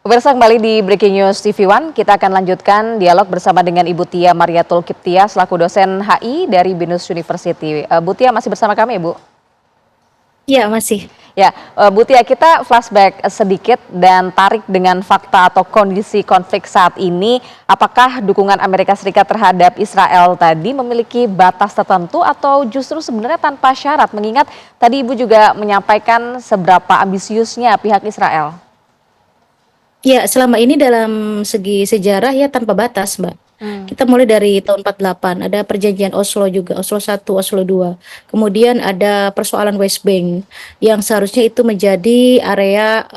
Pemirsa kembali di Breaking News TV One, kita akan lanjutkan dialog bersama dengan Ibu Tia Mariatul Kiptia selaku dosen HI dari BINUS University. Bu Tia masih bersama kami, Bu? Iya, masih. Ya, Bu Tia, kita flashback sedikit dan tarik dengan fakta atau kondisi konflik saat ini. Apakah dukungan Amerika Serikat terhadap Israel tadi memiliki batas tertentu atau justru sebenarnya tanpa syarat? Mengingat tadi Ibu juga menyampaikan seberapa ambisiusnya pihak Israel. Ya, selama ini dalam segi sejarah ya tanpa batas, Mbak. Hmm. Kita mulai dari tahun 48, ada perjanjian Oslo juga, Oslo 1, Oslo 2. Kemudian ada persoalan West Bank yang seharusnya itu menjadi area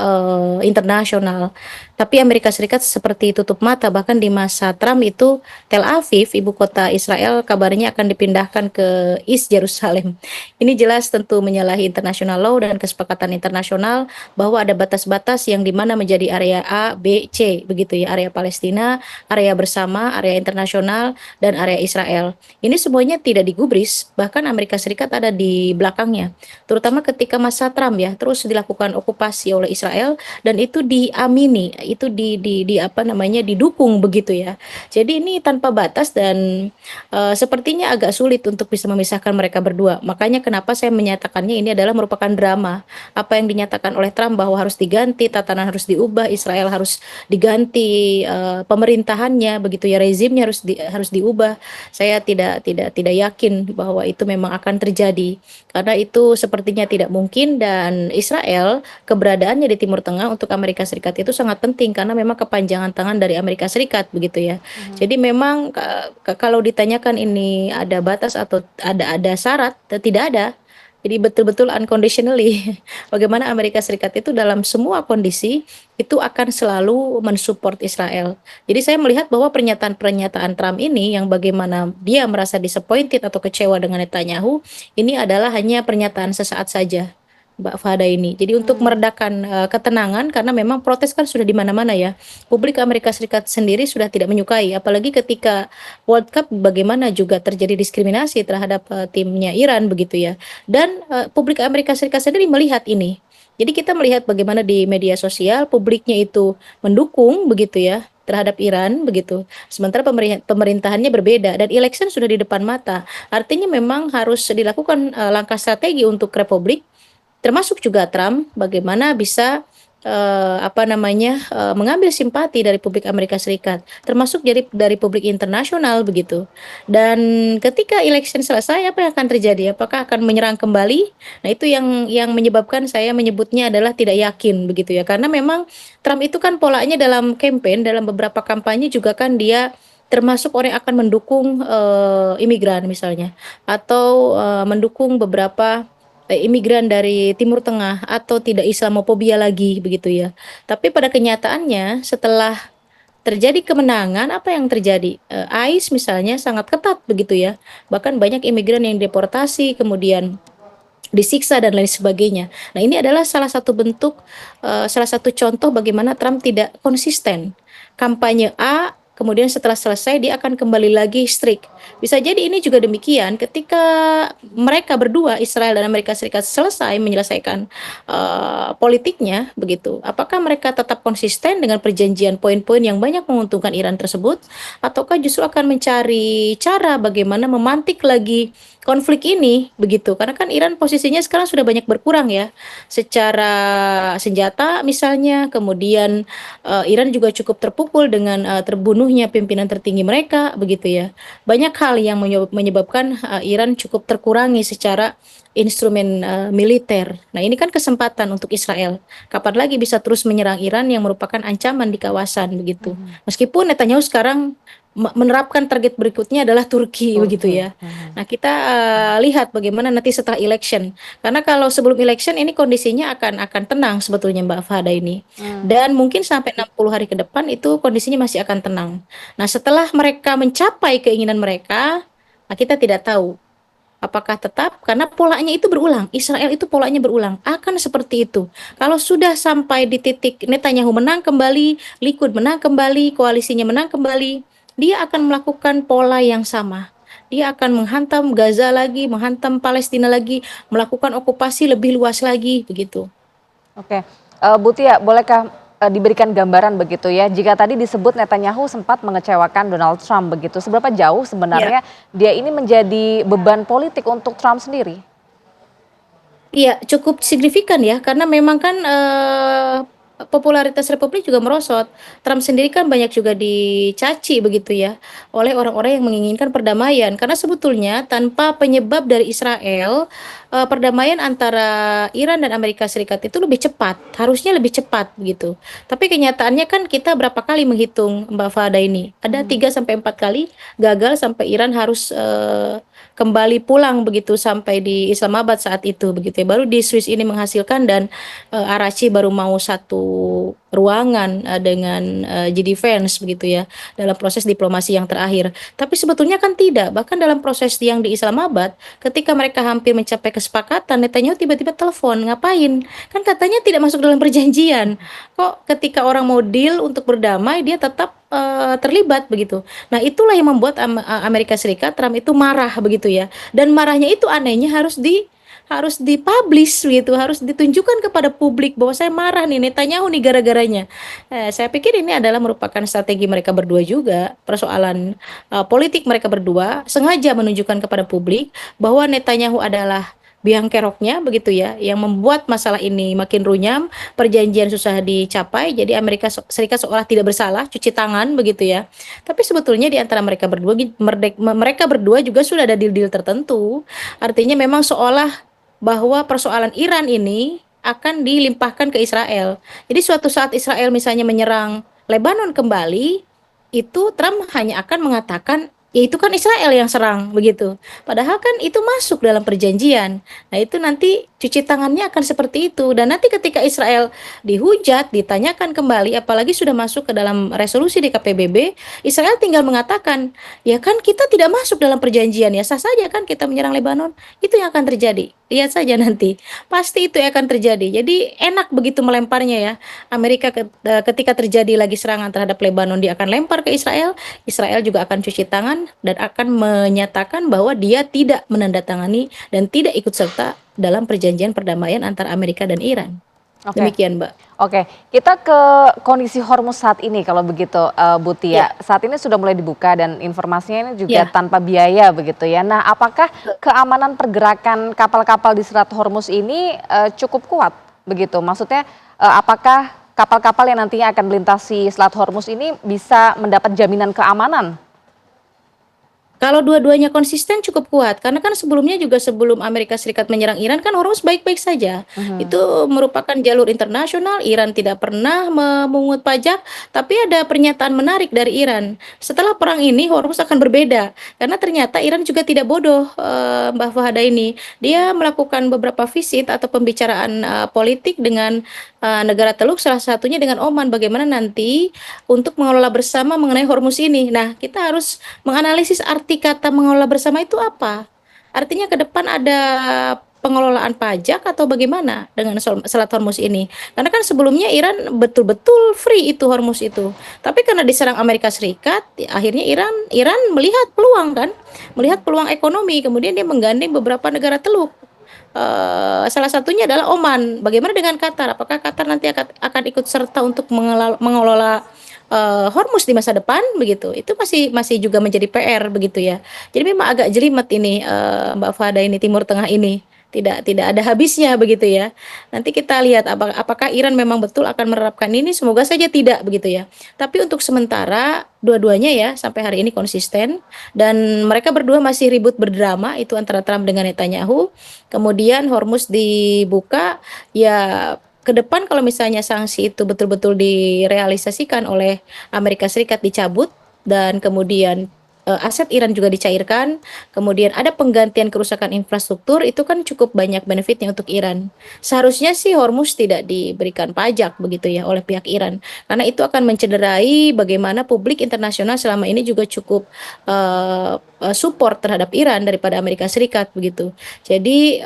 internasional. Tapi Amerika Serikat seperti tutup mata, bahkan di masa Trump itu Tel Aviv, ibu kota Israel, kabarnya akan dipindahkan ke East Jerusalem. Ini jelas tentu menyalahi international law dan kesepakatan internasional bahwa ada batas-batas yang dimana menjadi area A, B, C, begitu ya, area Palestina, area bersama, area internasional, dan area Israel. Ini semuanya tidak digubris, bahkan Amerika Serikat ada di belakangnya, terutama ketika masa Trump ya, terus dilakukan okupasi oleh Israel, dan itu diamini, itu di apa namanya, didukung begitu ya. Jadi ini tanpa batas dan sepertinya agak sulit untuk bisa memisahkan mereka berdua. Makanya kenapa saya menyatakannya ini adalah merupakan drama. Apa yang dinyatakan oleh Trump bahwa harus diganti, tatanan harus diubah, Israel harus diganti pemerintahannya begitu ya, rezimnya harus diubah. Saya tidak yakin bahwa itu memang akan terjadi. Karena itu sepertinya tidak mungkin, dan Israel keberadaannya di Timur Tengah untuk Amerika Serikat itu sangat penting karena memang kepanjangan tangan dari Amerika Serikat begitu ya. Jadi memang kalau ditanyakan ini ada batas atau ada syarat, tidak ada. Jadi betul-betul unconditionally. Bagaimana Amerika Serikat itu dalam semua kondisi itu akan selalu mensupport Israel. Jadi saya melihat bahwa pernyataan-pernyataan Trump ini yang bagaimana dia merasa disappointed atau kecewa dengan Netanyahu, ini adalah hanya pernyataan sesaat saja, Mbak Fahda ini. Jadi untuk meredakan ketenangan, karena memang protes kan sudah di mana-mana ya. Publik Amerika Serikat sendiri sudah tidak menyukai, apalagi ketika World Cup bagaimana juga terjadi diskriminasi terhadap timnya Iran begitu ya. Dan publik Amerika Serikat sendiri melihat ini. Jadi kita melihat bagaimana di media sosial publiknya itu mendukung begitu ya terhadap Iran begitu. Sementara pemerintahannya berbeda dan election sudah di depan mata. Artinya memang harus dilakukan langkah strategi untuk Republik, termasuk juga Trump, bagaimana bisa mengambil simpati dari publik Amerika Serikat, termasuk dari publik internasional begitu. Dan ketika election selesai, apa yang akan terjadi? Apakah akan menyerang kembali? Nah, itu yang menyebabkan saya menyebutnya adalah tidak yakin begitu ya. Karena memang Trump itu kan polanya dalam campaign, dalam beberapa kampanye juga kan dia termasuk orang yang akan mendukung imigran misalnya, atau mendukung beberapa imigran dari Timur Tengah, atau tidak Islamofobia lagi begitu ya. Tapi pada kenyataannya setelah terjadi kemenangan, apa yang terjadi? ICE misalnya sangat ketat begitu ya. Bahkan banyak imigran yang deportasi, kemudian disiksa dan lain sebagainya. Nah, ini adalah salah satu bentuk, salah satu contoh bagaimana Trump tidak konsisten. Kampanye A, kemudian setelah selesai dia akan kembali lagi strict. Bisa jadi ini juga demikian ketika mereka berdua, Israel dan Amerika Serikat, selesai menyelesaikan politiknya begitu. Apakah mereka tetap konsisten dengan perjanjian poin-poin yang banyak menguntungkan Iran tersebut, ataukah justru akan mencari cara bagaimana memantik lagi konflik ini begitu, karena kan Iran posisinya sekarang sudah banyak berkurang ya secara senjata misalnya, kemudian Iran juga cukup terpukul dengan terbunuhnya pimpinan tertinggi mereka begitu ya. Banyak hal yang menyebabkan Iran cukup terkurangi secara instrumen militer. Nah, ini kan kesempatan untuk Israel. Kapan lagi bisa terus menyerang Iran yang merupakan ancaman di kawasan begitu. Meskipun Netanyahu sekarang menerapkan target berikutnya adalah Turki begitu Turki. ya. Nah, kita lihat bagaimana nanti setelah election. Karena kalau sebelum election ini kondisinya akan tenang sebetulnya, Mbak Fahda ini. Dan mungkin sampai 60 hari ke depan itu kondisinya masih akan tenang. Nah, setelah mereka mencapai keinginan mereka, nah kita tidak tahu apakah tetap, karena polanya itu berulang. Israel itu polanya berulang. Akan seperti itu. Kalau sudah sampai di titik Netanyahu menang kembali, Likud menang kembali, koalisinya menang kembali, dia akan melakukan pola yang sama. Dia akan menghantam Gaza lagi, menghantam Palestina lagi, melakukan okupasi lebih luas lagi, begitu. Oke, Bu Tia, bolehkah diberikan gambaran begitu ya, jika tadi disebut Netanyahu sempat mengecewakan Donald Trump begitu, seberapa jauh Ya. sebenarnya dia ini menjadi beban politik untuk Trump sendiri? Iya, cukup signifikan ya, karena memang kan popularitas Republik juga merosot. Trump sendiri kan banyak juga dicaci begitu ya oleh orang-orang yang menginginkan perdamaian. Karena sebetulnya tanpa penyebab dari Israel, perdamaian antara Iran dan Amerika Serikat itu lebih cepat, harusnya lebih cepat gitu. Tapi kenyataannya kan kita berapa kali menghitung Mbak Fada ini? Ada 3 sampai 4 kali gagal sampai Iran harus kembali pulang begitu sampai di Islamabad saat itu begitu ya. Baru di Swiss ini menghasilkan dan Arachi baru mau satu ruangan dengan GD Vance begitu ya dalam proses diplomasi yang terakhir. Tapi sebetulnya kan tidak. Bahkan dalam proses yang di Islamabad ketika mereka hampir mencapai kesepakatan, Netanyahu tiba-tiba telepon, ngapain? Kan katanya tidak masuk dalam perjanjian. Kok ketika orang mau deal untuk berdamai dia tetap terlibat begitu. Nah, itulah yang membuat Amerika Serikat Trump itu marah begitu ya. Dan marahnya itu anehnya harus dipublish gitu, harus ditunjukkan kepada publik bahwa saya marah nih Netanyahu nih gara-garanya. Saya pikir ini adalah merupakan strategi mereka berdua juga, persoalan politik mereka berdua sengaja menunjukkan kepada publik bahwa Netanyahu adalah biang keroknya begitu ya, yang membuat masalah ini makin runyam, perjanjian susah dicapai, jadi Amerika Serikat seolah tidak bersalah, cuci tangan begitu ya. Tapi sebetulnya di antara mereka berdua juga sudah ada deal-deal tertentu. Artinya memang seolah bahwa persoalan Iran ini akan dilimpahkan ke Israel. Jadi suatu saat Israel misalnya menyerang Lebanon kembali, itu Trump hanya akan mengatakan ya itu kan Israel yang serang begitu. Padahal kan itu masuk dalam perjanjian. Nah, itu nanti cuci tangannya akan seperti itu dan nanti ketika Israel dihujat, ditanyakan kembali apalagi sudah masuk ke dalam resolusi di KPBB, Israel tinggal mengatakan, "Ya kan kita tidak masuk dalam perjanjian ya, sah saja kan kita menyerang Lebanon." Itu yang akan terjadi. Lihat saja nanti. Pasti itu yang akan terjadi. Jadi enak begitu melemparnya ya. Amerika ketika terjadi lagi serangan terhadap Lebanon, dia akan lempar ke Israel. Israel juga akan cuci tangan dan akan menyatakan bahwa dia tidak menandatangani dan tidak ikut serta dalam perjanjian perdamaian antara Amerika dan Iran. Oke. Demikian, Mbak. Oke, kita ke kondisi Hormuz saat ini kalau begitu, Bu Ya, Tia. Saat ini sudah mulai dibuka dan informasinya ini juga ya. tanpa biaya begitu ya. Nah, apakah keamanan pergerakan kapal-kapal di Selat Hormuz ini cukup kuat begitu? Maksudnya apakah kapal-kapal yang nantinya akan melintasi Selat Hormuz ini bisa mendapat jaminan keamanan? Kalau dua-duanya konsisten cukup kuat, karena kan sebelumnya juga sebelum Amerika Serikat menyerang Iran kan Hormuz baik-baik saja. Mhm. Itu merupakan jalur internasional, Iran tidak pernah memungut pajak, tapi ada pernyataan menarik dari Iran. Setelah perang ini Hormuz akan berbeda, karena ternyata Iran juga tidak bodoh, Mbak Fahada ini. Dia melakukan beberapa visit atau pembicaraan politik dengan negara Teluk, salah satunya dengan Oman, bagaimana nanti untuk mengelola bersama mengenai Hormuz ini. Nah, kita harus menganalisis arti kata mengelola bersama itu apa. Artinya ke depan ada pengelolaan pajak atau bagaimana dengan Selat Hormuz ini. Karena kan sebelumnya Iran betul-betul free itu Hormuz itu. Tapi karena diserang Amerika Serikat, akhirnya Iran melihat peluang kan, melihat peluang ekonomi, kemudian dia menggandeng beberapa negara Teluk. Salah satunya adalah Oman. Bagaimana dengan Qatar? Apakah Qatar nanti akan ikut serta untuk mengelola Hormuz di masa depan begitu? Itu masih masih juga menjadi PR begitu ya. Jadi memang agak jelimet ini Mbak Fada ini Timur Tengah ini. Tidak ada habisnya begitu ya. Nanti kita lihat apakah Iran memang betul akan menerapkan ini, semoga saja tidak begitu ya. Tapi untuk sementara dua-duanya ya sampai hari ini konsisten dan mereka berdua masih ribut berdrama itu antara Trump dengan Netanyahu. Kemudian Hormuz dibuka ya, ke depan kalau misalnya sanksi itu betul-betul direalisasikan oleh Amerika Serikat dicabut dan kemudian aset Iran juga dicairkan, kemudian ada penggantian kerusakan infrastruktur, itu kan cukup banyak benefitnya untuk Iran. Seharusnya sih Hormuz tidak diberikan pajak begitu ya oleh pihak Iran, karena itu akan mencederai bagaimana publik internasional selama ini juga cukup support terhadap Iran daripada Amerika Serikat begitu. Jadi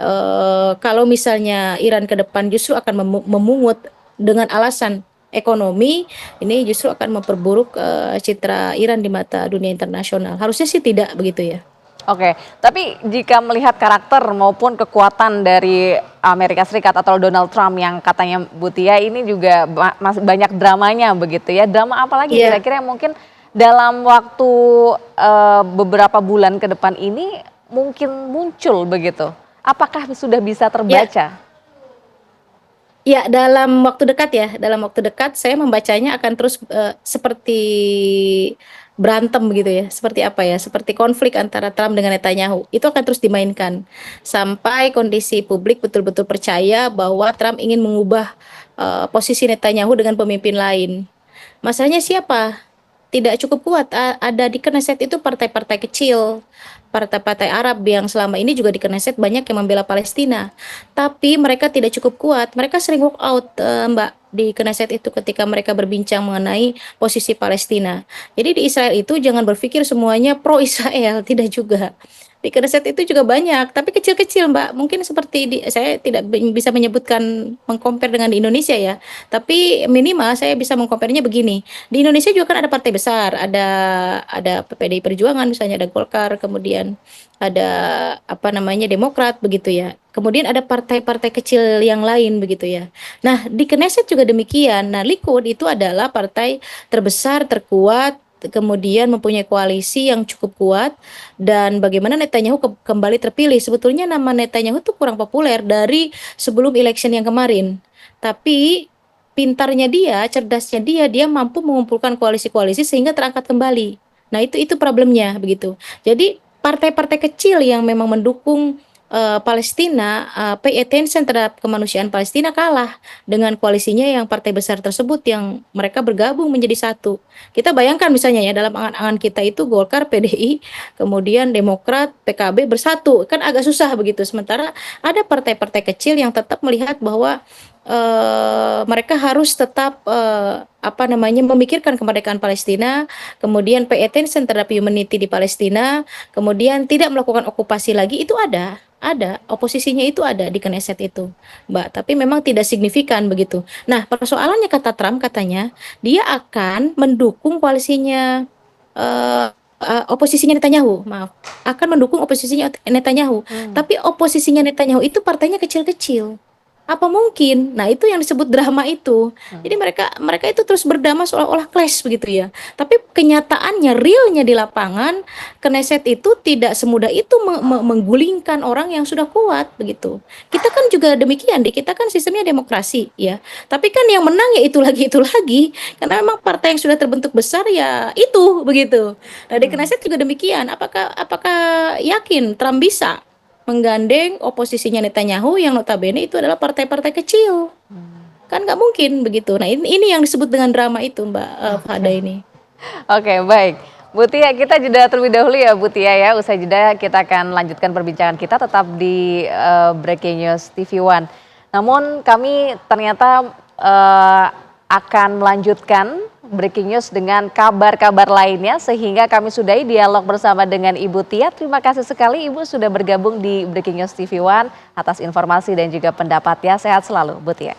kalau misalnya Iran ke depan justru akan memungut dengan alasan ekonomi, ini justru akan memperburuk citra Iran di mata dunia internasional. Harusnya sih tidak begitu ya. Oke, tapi jika melihat karakter maupun kekuatan dari Amerika Serikat atau Donald Trump yang katanya Bu Tia ini juga masih banyak dramanya begitu ya. Drama apa lagi Iya. kira-kira yang mungkin dalam waktu beberapa bulan ke depan ini mungkin muncul begitu? Apakah sudah bisa Ya, terbaca? ya, dalam waktu dekat ya, dalam waktu dekat saya membacanya akan terus, seperti berantem gitu ya, seperti apa ya, seperti konflik antara Trump dengan Netanyahu, itu akan terus dimainkan. Sampai kondisi publik betul-betul percaya bahwa Trump ingin mengubah, posisi Netanyahu dengan pemimpin lain. Masalahnya siapa? Tidak cukup kuat, ada di Knesset itu partai-partai kecil, partai-partai Arab yang selama ini juga di Knesset banyak yang membela Palestina. Tapi mereka tidak cukup kuat, mereka sering walk out, Mbak, di Knesset itu ketika mereka berbincang mengenai posisi Palestina. Jadi di Israel itu jangan berpikir semuanya pro Israel, tidak juga. Di Knesset itu juga banyak, tapi kecil-kecil, Mbak. Mungkin seperti saya tidak bisa menyebutkan mengcompare dengan di Indonesia ya, tapi minimal saya bisa mengcompare-nya begini. Di Indonesia juga kan ada partai besar, ada PDI Perjuangan misalnya, ada Golkar, kemudian ada apa namanya Demokrat begitu ya. Kemudian ada partai-partai kecil yang lain begitu ya. Nah, di Knesset juga demikian. Nah, Likud itu adalah partai terbesar, terkuat, kemudian mempunyai koalisi yang cukup kuat, dan bagaimana Netanyahu kembali terpilih. Sebetulnya nama Netanyahu itu kurang populer dari sebelum election yang kemarin. Tapi pintarnya dia, cerdasnya dia, dia mampu mengumpulkan koalisi-koalisi sehingga terangkat kembali. Nah, itu problemnya begitu. Jadi partai-partai kecil yang memang mendukung Palestina, pay attention terhadap kemanusiaan Palestina, kalah dengan koalisinya yang partai besar tersebut yang mereka bergabung menjadi satu. Kita bayangkan misalnya ya, dalam angan-angan kita itu Golkar, PDI, kemudian Demokrat, PKB bersatu, kan agak susah begitu. Sementara ada partai-partai kecil yang tetap melihat bahwa mereka harus tetap, apa namanya, memikirkan kemerdekaan Palestina, kemudian pay attention terhadap humanity di Palestina, kemudian tidak melakukan okupasi lagi, itu ada, oposisinya itu ada di Knesset itu, Mbak, tapi memang tidak signifikan begitu. Nah, persoalannya kata Trump katanya, dia akan mendukung koalisinya, eee oposisinya Netanyahu, maaf, akan mendukung oposisinya Netanyahu, Hmm. tapi oposisinya Netanyahu itu partainya kecil-kecil. Apa mungkin? Nah, itu yang disebut drama itu. Jadi mereka mereka itu terus berdrama seolah-olah clash begitu ya. Tapi kenyataannya, realnya di lapangan, Knesset itu tidak semudah itu menggulingkan orang yang sudah kuat begitu. Kita kan juga demikian, di kita kan sistemnya demokrasi ya. Tapi kan yang menang ya itu lagi. Karena memang partai yang sudah terbentuk besar ya itu begitu. Nah, di Knesset juga demikian. Apakah apakah yakin Trump bisa menggandeng oposisinya Netanyahu yang notabene itu adalah partai-partai kecil? Kan nggak mungkin begitu. Nah, ini yang disebut dengan drama itu, Mbak, Fahda Oke. ini. Oke, baik. Bu Tia, kita jeda terlebih dahulu ya Bu Tia ya. Usai jeda kita akan lanjutkan perbincangan kita tetap di Breaking News TV One. Namun kami ternyata akan melanjutkan Breaking News dengan kabar-kabar lainnya sehingga kami sudahi dialog bersama dengan Ibu Tia. Terima kasih sekali Ibu sudah bergabung di Breaking News TV One atas informasi dan juga pendapatnya. Sehat selalu Bu Tia.